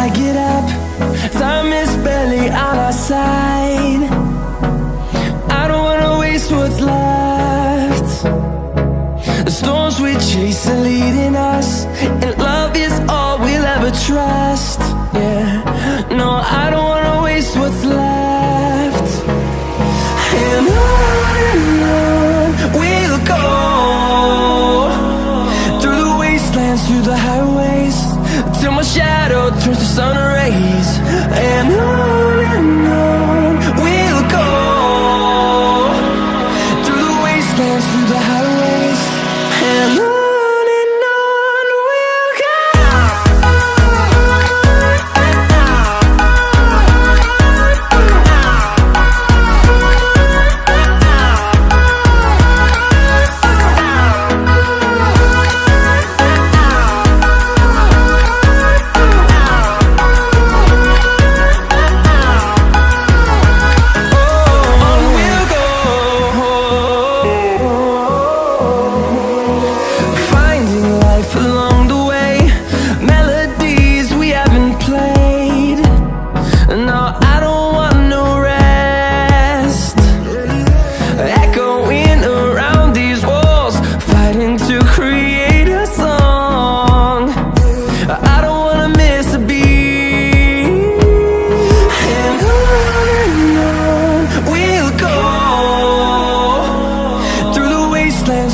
I get up, time is barely on our side. I don't wanna waste what's left. The storms we chase are leading us, and love is all we'll ever trust. Yeah, no, I don't wanna waste what's left. And on we'll go, through the wastelands, through the highways, till my shadow turns to sun rays. And on we'll go, through the wastelands, through the highways, and on.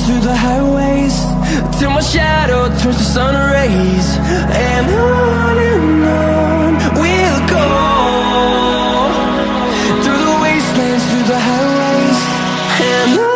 Through the highways, till my shadow turns to sun rays. And on we'll go, through the wastelands, through the highways, and on.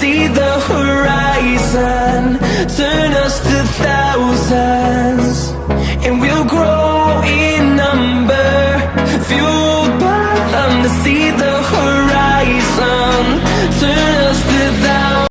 See the horizon turn us to thousands, and we'll grow